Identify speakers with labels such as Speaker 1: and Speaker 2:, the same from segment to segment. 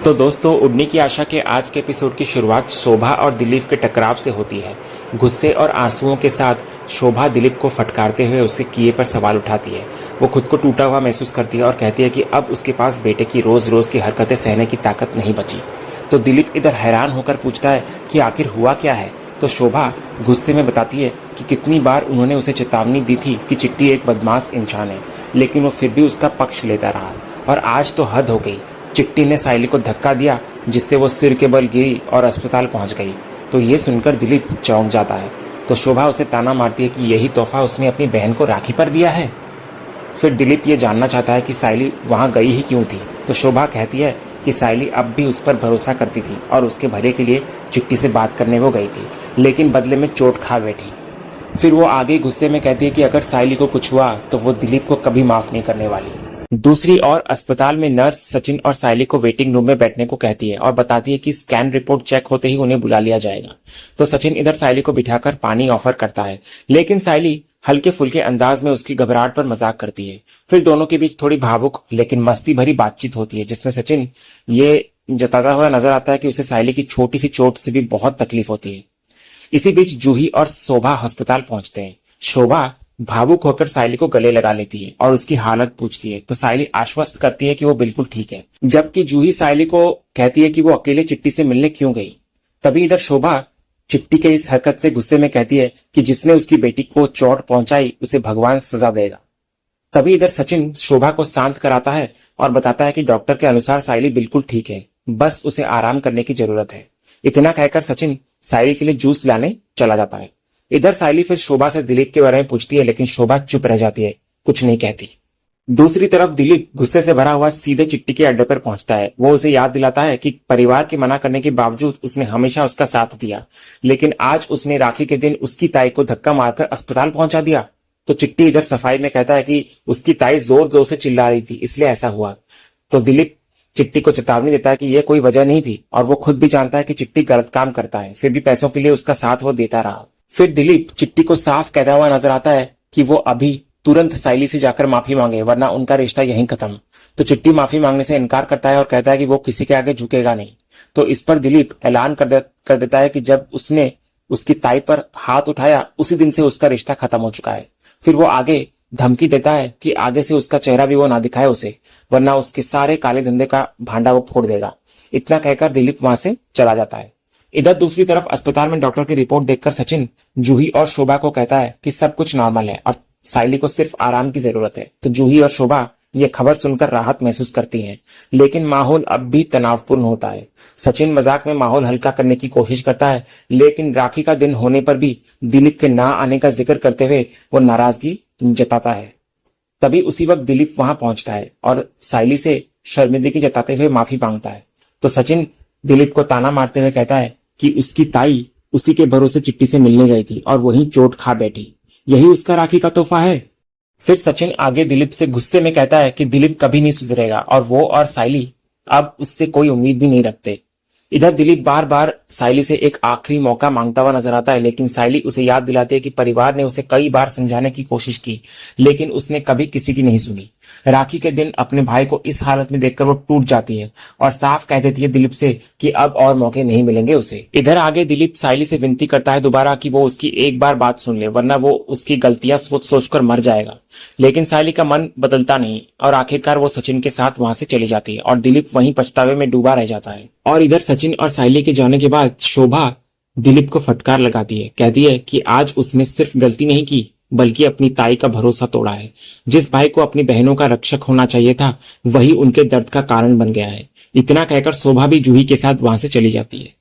Speaker 1: तो दोस्तों, उड़ने की आशा के आज के एपिसोड की शुरुआत शोभा और दिलीप के टकराव से होती है। गुस्से और आंसुओं के साथ शोभा दिलीप को फटकारते हुए उसके किए पर सवाल उठाती है। वो खुद को टूटा हुआ महसूस करती है और कहती है कि अब उसके पास बेटे की रोज रोज की हरकतें सहने की ताकत नहीं बची। तो दिलीप इधर हैरान होकर पूछता है कि आखिर हुआ क्या है। तो शोभा गुस्से में बताती है कि कितनी बार उन्होंने उसे चेतावनी दी थी कि चिट्टी एक बदमाश इंसान है, लेकिन वो फिर भी उसका पक्ष लेता रहा। और आज तो हद हो गई। चिट्टी ने सायली को धक्का दिया, जिससे वो सिर के बल गिरी और अस्पताल पहुंच गई। तो ये सुनकर दिलीप चौंक जाता है। तो शोभा उसे ताना मारती है कि यही तोहफा उसने अपनी बहन को राखी पर दिया है। फिर दिलीप ये जानना चाहता है कि सायली वहां गई ही क्यों थी। तो शोभा कहती है कि सायली अब भी उस पर भरोसा करती थी और उसके भले के लिए चिट्टी से बात करने वो गई थी, लेकिन बदले में चोट खा बैठी। फिर वो आगे गुस्से में कहती है कि अगर सायली को कुछ हुआ तो वो दिलीप को कभी माफ नहीं करने वाली। दूसरी ओर अस्पताल में नर्स सचिन और सायली को वेटिंग रूम में बैठने को कहती है और बताती है कि स्कैन रिपोर्ट चेक होते ही उन्हें बुला लिया जाएगा। तो सचिन इधर सायली को बिठाकर पानी ऑफर करता है, लेकिन सायली हल्के फुल्के अंदाज में उसकी घबराहट पर मजाक करती है। फिर दोनों के बीच थोड़ी भावुक लेकिन मस्ती भरी बातचीत होती है, जिसमें सचिन ये जताता हुआ नजर आता है कि उसे सायली की छोटी सी चोट से भी बहुत तकलीफ होती है। इसी बीच जूही और शोभा अस्पताल पहुंचते हैं। शोभा भावुक होकर सायली को गले लगा लेती है और उसकी हालत पूछती है। तो सायली आश्वस्त करती है कि वो बिल्कुल ठीक है, जबकि जूही सायली को कहती है कि वो अकेले चिट्टी से मिलने क्यों गई। तभी इधर शोभा चिट्टी के इस हरकत से गुस्से में कहती है कि जिसने उसकी बेटी को चोट पहुंचाई उसे भगवान सजा देगा। तभी इधर सचिन शोभा को शांत कराता है और बताता है कि डॉक्टर के अनुसार सायली बिल्कुल ठीक है, बस उसे आराम करने की जरूरत है। इतना कहकर सचिन सायली के लिए जूस लाने चला जाता है। इधर सायली फिर शोभा से दिलीप के बारे में पूछती है, लेकिन शोभा चुप रह जाती है, कुछ नहीं कहती। दूसरी तरफ दिलीप गुस्से से भरा हुआ सीधे चिट्टी के अड्डे पर पहुंचता है। वो उसे याद दिलाता है कि परिवार के मना करने के बावजूद उसने हमेशा उसका साथ दिया, लेकिन आज उसने राखी के दिन उसकी ताई को धक्का मारकर अस्पताल पहुंचा दिया। तो चिट्टी इधर सफाई में कहता है कि उसकी ताई जोर जोर से चिल्ला रही थी, इसलिए ऐसा हुआ। तो दिलीप चिट्टी को चेतावनी देता है कि यह कोई वजह नहीं थी और वो खुद भी जानता है कि चिट्टी गलत काम करता है, फिर भी पैसों के लिए उसका साथ वो देता रहा। फिर दिलीप चिट्टी को साफ कहता हुआ नजर आता है कि वो अभी तुरंत सायली से जाकर माफी मांगे, वरना उनका रिश्ता यहीं खत्म। तो चिट्टी माफी मांगने से इनकार करता है और कहता है कि वो किसी के आगे झुकेगा नहीं। तो इस पर दिलीप ऐलान कर देता है कि जब उसने उसकी ताई पर हाथ उठाया उसी दिन से उसका रिश्ता खत्म हो चुका है। फिर वो आगे धमकी देता है कि आगे से उसका चेहरा भी वो ना दिखाए उसे, वरना उसके सारे काले धंधे का भांडा वो फोड़ देगा। इतना कहकर दिलीप वहां से चला जाता है। इधर दूसरी तरफ अस्पताल में डॉक्टर की रिपोर्ट देखकर सचिन जूही और शोभा को कहता है कि सब कुछ नॉर्मल है और सायली को सिर्फ आराम की जरूरत है। तो जूही और शोभा ये खबर सुनकर राहत महसूस करती हैं, लेकिन माहौल अब भी तनावपूर्ण होता है। सचिन मजाक में माहौल हल्का करने की कोशिश करता है, लेकिन राखी का दिन होने पर भी दिलीप के ना आने का जिक्र करते हुए वो नाराजगी जताता है। तभी उसी वक्त दिलीप वहां पहुंचता है और सायली से शर्मिंदगी जताते हुए माफी मांगता है। तो सचिन दिलीप को ताना मारते हुए कहता है कि उसकी ताई उसी के भरोसे चिट्टी से मिलने गई थी और वहीं चोट खा बैठी, यही उसका राखी का तोहफा है। फिर सचिन आगे दिलीप से गुस्से में कहता है कि दिलीप कभी नहीं सुधरेगा और वो और सायली अब उससे कोई उम्मीद भी नहीं रखते। इधर दिलीप बार बार सायली से एक आखिरी मौका मांगता हुआ नजर आता है, लेकिन सायली उसे याद दिलाती है कि परिवार ने उसे कई बार समझाने की कोशिश की, लेकिन उसने कभी किसी की नहीं सुनी। राखी के दिन अपने भाई को इस हालत में देखकर वो टूट जाती है और साफ कह देती है दिलीप से कि अब और मौके नहीं मिलेंगे उसे। इधर आगे दिलीप सायली से विनती करता है दोबारा कि वो उसकी एक बार बात सुन ले, वरना वो उसकी गलतियां सोच सोचकर मर जाएगा। लेकिन सायली का मन बदलता नहीं और आखिरकार वो सचिन के साथ वहां से चली जाती है और दिलीप वहीं पछतावे में डूबा रह जाता है। और इधर सचिन और सायली के जाने के बाद शोभा दिलीप को फटकार लगाती है, कहती है कि आज उसने सिर्फ गलती नहीं की बल्कि अपनी ताई का भरोसा तोड़ा है। जिस भाई को अपनी बहनों का रक्षक होना चाहिए था वही उनके दर्द का कारण बन गया है। इतना कहकर शोभा भी जूही के साथ वहां से चली जाती है।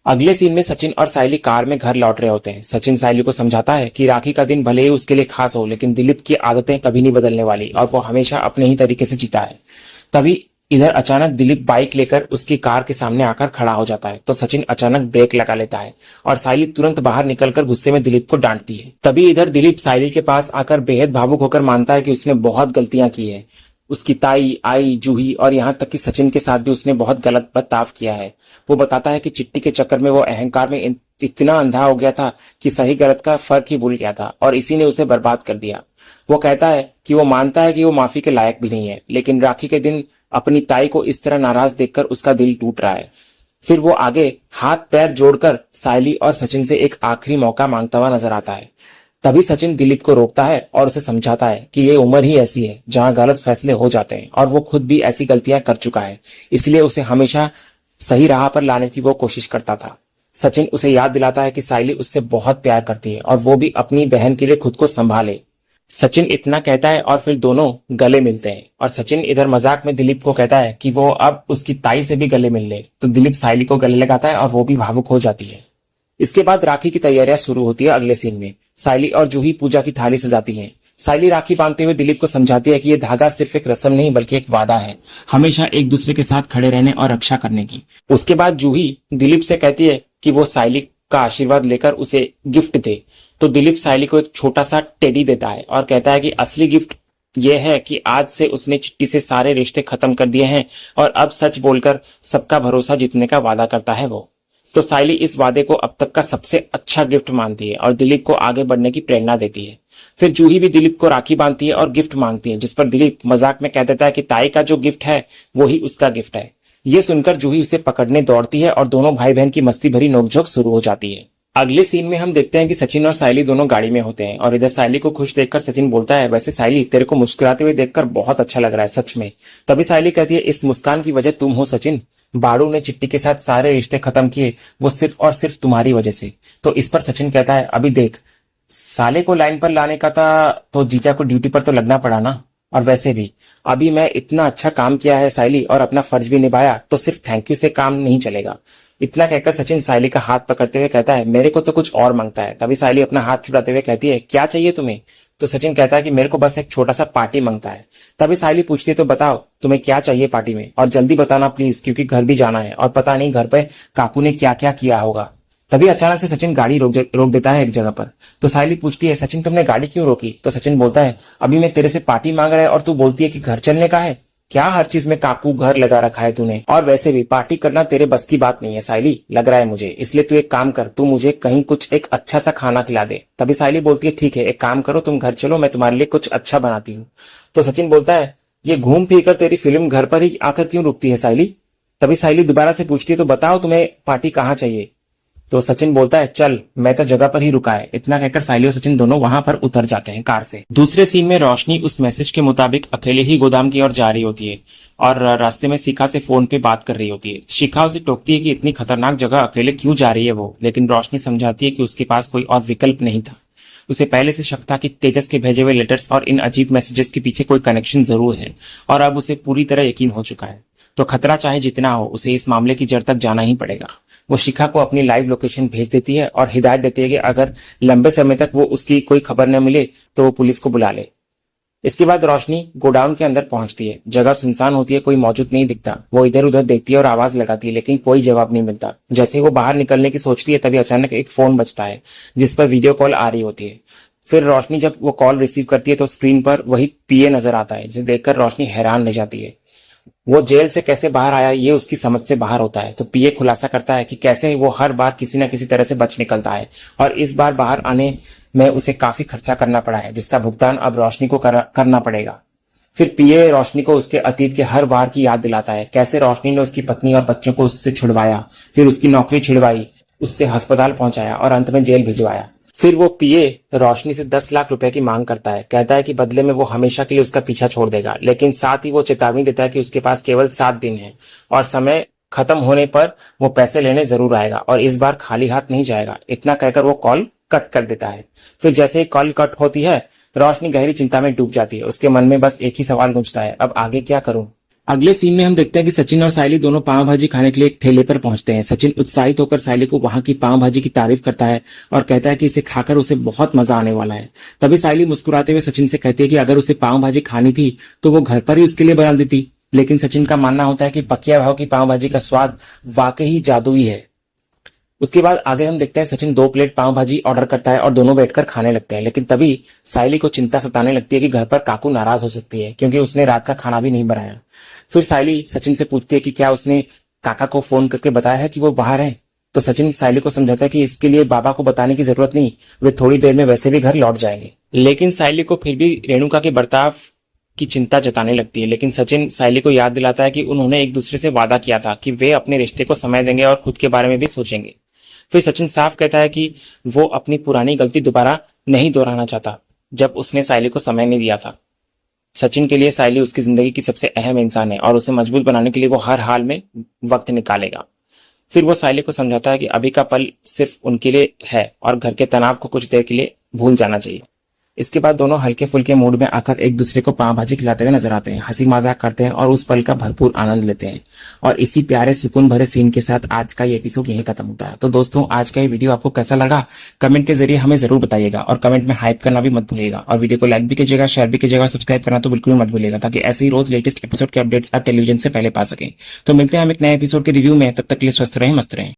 Speaker 1: अगले सीन में सचिन और सायली कार में घर लौट रहे होते हैं। सचिन सायली को समझाता है कि राखी का दिन भले ही उसके लिए खास हो, लेकिन दिलीप की आदतें कभी नहीं बदलने वाली और वो हमेशा अपने ही तरीके से जीता है। तभी इधर अचानक दिलीप बाइक लेकर उसकी कार के सामने आकर खड़ा हो जाता है। तो सचिन अचानक ब्रेक लगा लेता है और सायली तुरंत बाहर निकलकर गुस्से में दिलीप को डांटती है। तभी इधर दिलीप सायली के पास आकर बेहद भावुक होकर मानता है कि उसने बहुत गलतियां की है। उसकी ताई, आई, जूही और यहाँ तक कि सचिन के साथ भी उसने बहुत गलत बर्ताव किया है। वो बताता है कि चिट्टी के चक्कर में वो अहंकार में इतना अंधा हो गया था कि सही गलत का फर्क ही भूल गया था और इसी ने उसे बर्बाद कर दिया। वो कहता है कि वो मानता है कि वो माफी के लायक भी नहीं है, लेकिन राखी के दिन अपनी ताई को इस तरह नाराज देखकर उसका दिल टूट रहा है। फिर वो आगे हाथ पैर जोड़कर सायली और सचिन से एक आखिरी मौका मांगता हुआ नजर आता है। तभी सचिन दिलीप को रोकता है और उसे समझाता है कि ये उम्र ही ऐसी है जहां गलत फैसले हो जाते हैं और वो खुद भी ऐसी गलतियां कर चुका है, इसलिए उसे हमेशा सही राह पर लाने की वो कोशिश करता था। सचिन उसे याद दिलाता है कि सायली उससे बहुत प्यार करती है और वो भी अपनी बहन के लिए खुद को संभाले। सचिन इतना कहता है और फिर दोनों गले मिलते हैं और सचिन इधर मजाक में दिलीप को कहता है कि वो अब उसकी ताई से भी गले मिल ले, तो दिलीप सायली को गले लगाता है और वो भी भावुक हो जाती है। इसके बाद राखी की तैयारियां शुरू होती है। अगले सीन में सायली और जूही पूजा की थाली सजाती हैं। सायली राखी बांधते हुए दिलीप को समझाती है कि ये धागा सिर्फ एक रस्म नहीं बल्कि एक वादा है, हमेशा एक दूसरे के साथ खड़े रहने और रक्षा करने की। उसके बाद जूही दिलीप से कहती है कि वो सायली का आशीर्वाद लेकर उसे गिफ्ट दे, तो दिलीप सायली को एक छोटा सा टेडी देता है और कहता है कि असली गिफ्ट यह है कि आज से उसने चिट्ठी से सारे रिश्ते खत्म कर दिए हैं और अब सच बोलकर सबका भरोसा जीतने का वादा करता है वो। तो सायली इस वादे को अब तक का सबसे अच्छा गिफ्ट मानती है और दिलीप को आगे बढ़ने की प्रेरणा देती है। फिर जूही भी दिलीप को राखी बांधती है और गिफ्ट मांगती है, जिस पर दिलीप मजाक में कह देता है कि ताई का जो गिफ्ट है वो ही उसका गिफ्ट है। ये सुनकर जूही उसे पकड़ने दौड़ती है और दोनों भाई बहन की मस्ती भरी नोकझोंक शुरू हो जाती है। अगले सीन में हम देखते हैं कि सचिन और सायली दोनों गाड़ी में होते हैं और इधर सायली को खुश देखकर सचिन बोलता है, वैसे सायली तेरे को मुस्कुराते हुए देखकर बहुत अच्छा लग रहा है सच में। तभी सायली कहती है, इस मुस्कान की वजह तुम हो सचिन। बाड़ू ने चिट्टी के साथ सारे रिश्ते खत्म किए, वो सिर्फ और सिर्फ तुम्हारी वजह से। तो इस पर सचिन कहता है, अभी देख, साले को लाइन पर लाने का था तो जीजा को ड्यूटी पर तो लगना पड़ा ना, और वैसे भी अभी मैं इतना अच्छा काम किया है सायली और अपना फर्ज भी निभाया, तो सिर्फ थैंक यू से काम नहीं चलेगा। इतना कहकर सचिन सायली का हाथ पकड़ते हुए कहता है, मेरे को तो कुछ और मांगता है। तभी सायली अपना हाथ छुड़ाते हुए कहती है, क्या चाहिए तुम्हें? तो सचिन कहता है कि मेरे को बस एक छोटा सा पार्टी मांगता है। तभी सायली पूछती है, तो बताओ तुम्हें क्या चाहिए पार्टी में, और जल्दी बताना प्लीज, क्योंकि घर भी जाना है और पता नहीं घर पे काकू ने क्या क्या किया होगा। तभी अचानक से सचिन गाड़ी रोक देता है एक जगह पर। तो सायली पूछती है, सचिन तुमने गाड़ी क्यों रोकी? तो सचिन बोलता है, अभी मैं तेरे से पार्टी मांग रहा है और तू बोलती है कि घर चलने का है। क्या हर चीज में काकू घर लगा रखा है तूने, और वैसे भी पार्टी करना तेरे बस की बात नहीं है सायली, लग रहा है मुझे। इसलिए तू एक काम कर, तू मुझे कहीं कुछ एक अच्छा सा खाना खिला दे। तभी सायली बोलती है, ठीक है एक काम करो, तुम घर चलो, मैं तुम्हारे लिए कुछ अच्छा बनाती हूँ। तो सचिन बोलता है, ये घूम फिर कर तेरी फिल्म घर पर ही आकर क्यों रुकती है सायली? तभी सायली दोबारा से पूछती है, तो बताओ तुम्हें पार्टी कहाँ चाहिए? तो सचिन बोलता है, चल मैं तो जगह पर ही रुका है। इतना कहकर सायली और सचिन दोनों वहां पर उतर जाते हैं कार से। दूसरे सीन में रोशनी उस मैसेज के मुताबिक अकेले ही गोदाम की ओर जा रही होती है और रास्ते में शिखा से फोन पे बात कर रही होती है। शिखा उसे टोकती है कि इतनी खतरनाक जगह अकेले क्यों जा रही है वो, लेकिन रोशनी समझाती है कि उसके पास कोई और विकल्प नहीं था। उसे पहले से शक था कि तेजस के भेजे हुए लेटर्स और इन अजीब मैसेजेस के पीछे कोई कनेक्शन जरूर है, और अब उसे पूरी तरह यकीन हो चुका है। तो खतरा चाहे जितना हो, उसे इस मामले की जड़ तक जाना ही पड़ेगा। वो शिखा को अपनी लाइव लोकेशन भेज देती है और हिदायत देती है कि अगर लंबे समय तक वो उसकी कोई खबर न मिले तो वो पुलिस को बुला ले। इसके बाद रोशनी गोडाउन के अंदर पहुंचती है। जगह सुनसान होती है, कोई मौजूद नहीं दिखता। वो इधर उधर देखती है और आवाज लगाती है, लेकिन कोई जवाब नहीं मिलता। जैसे ही वो बाहर निकलने की सोचती है, तभी अचानक एक फोन बजता है जिस पर वीडियो कॉल आ रही होती है। फिर रोशनी जब वो कॉल रिसीव करती है तो स्क्रीन पर वही पीए नजर आता है, जिसे देखकर रोशनी हैरान रह जाती है। वो जेल से कैसे बाहर आया ये उसकी समझ से बाहर होता है। तो पीए खुलासा करता है कि कैसे वो हर बार किसी न किसी तरह से बच निकलता है और इस बार बाहर आने में उसे काफी खर्चा करना पड़ा है, जिसका भुगतान अब रोशनी को करना पड़ेगा। फिर पीए रोशनी को उसके अतीत के हर वार की याद दिलाता है, कैसे रोशनी ने उसकी पत्नी और बच्चों को उससे छुड़वाया, फिर उसकी नौकरी छिड़वाई, उससे अस्पताल पहुंचाया और अंत में जेल भिजवाया। फिर वो पीए रोशनी से 10 लाख रुपए की मांग करता है। कहता है कि बदले में वो हमेशा के लिए उसका पीछा छोड़ देगा, लेकिन साथ ही वो चेतावनी देता है कि उसके पास केवल 7 दिन है और समय खत्म होने पर वो पैसे लेने जरूर आएगा और इस बार खाली हाथ नहीं जाएगा। इतना कहकर वो कॉल कट कर देता है। फिर जैसे ही कॉल कट होती है, रोशनी गहरी चिंता में डूब जाती है। उसके मन में बस एक ही सवाल गूंजता है, अब आगे क्या करूं? अगले सीन में हम देखते हैं कि सचिन और सायली दोनों पाव भाजी खाने के लिए एक ठेले पर पहुंचते हैं। सचिन उत्साहित होकर सायली को वहां की पाव भाजी की तारीफ करता है और कहता है कि इसे खाकर उसे बहुत मजा आने वाला है। तभी सायली मुस्कुराते हुए सचिन से कहती है कि अगर उसे पाव भाजी खानी थी तो वो घर पर ही उसके लिए बना देती, लेकिन सचिन का मानना होता है कि पकिया भाव की पाव भाजी का स्वाद वाकई ही जादुई है। उसके बाद आगे हम देखते हैं सचिन 2 प्लेट पाव भाजी ऑर्डर करता है और दोनों बैठकर खाने लगते हैं, लेकिन तभी सायली को चिंता सताने लगती है कि घर पर काकू नाराज हो सकती है क्योंकि उसने रात का खाना भी नहीं बनाया। फिर सायली सचिन से पूछती है कि क्या उसने काका को फोन करके बताया है कि वो बाहर है। तो सचिन सायली को समझाता है कि इसके लिए बाबा को बताने की जरूरत नहीं, वे थोड़ी देर में वैसे भी घर लौट जाएंगे। लेकिन सायली को फिर भी रेणुका के बर्ताव की चिंता जताने लगती है, लेकिन सचिन सायली को याद दिलाता है कि उन्होंने एक दूसरे से वादा किया था कि वे अपने रिश्ते को समय देंगे और खुद के बारे में भी सोचेंगे। फिर सचिन साफ कहता है कि वो अपनी पुरानी गलती दोबारा नहीं दोहराना चाहता जब उसने सायली को समय नहीं दिया था। सचिन के लिए सायली उसकी जिंदगी की सबसे अहम इंसान है और उसे मजबूत बनाने के लिए वो हर हाल में वक्त निकालेगा। फिर वो सायली को समझाता है कि अभी का पल सिर्फ उनके लिए है और घर के तनाव को कुछ देर के लिए भूल जाना चाहिए। इसके बाद दोनों हल्के फुल्के मूड में आकर एक दूसरे को पाव भाजी खिलाते हुए नजर आते हैं, हंसी मजाक करते हैं और उस पल का भरपूर आनंद लेते हैं। और इसी प्यारे सुकून भरे सीन के साथ आज का ये एपिसोड यहीं खत्म होता है। तो दोस्तों, आज का ये वीडियो आपको कैसा लगा कमेंट के जरिए हमें जरूर बताइएगा और कमेंट में हाइप करना भी मत भूलिएगा और वीडियो को लाइक भी कीजिएगा, शेयर भी कीजिएगा, सब्सक्राइब करना तो बिल्कुल मत भूलिएगा ताकि ऐसे ही रोज लेटेस्ट एपिसोड के अपडेट्स आप टेलीविजन से पहले पा सकें। तो मिलते हैं हम एक नए एपिसोड के रिव्यू में, तब तक के लिए स्वस्थ रहें, मस्त रहें।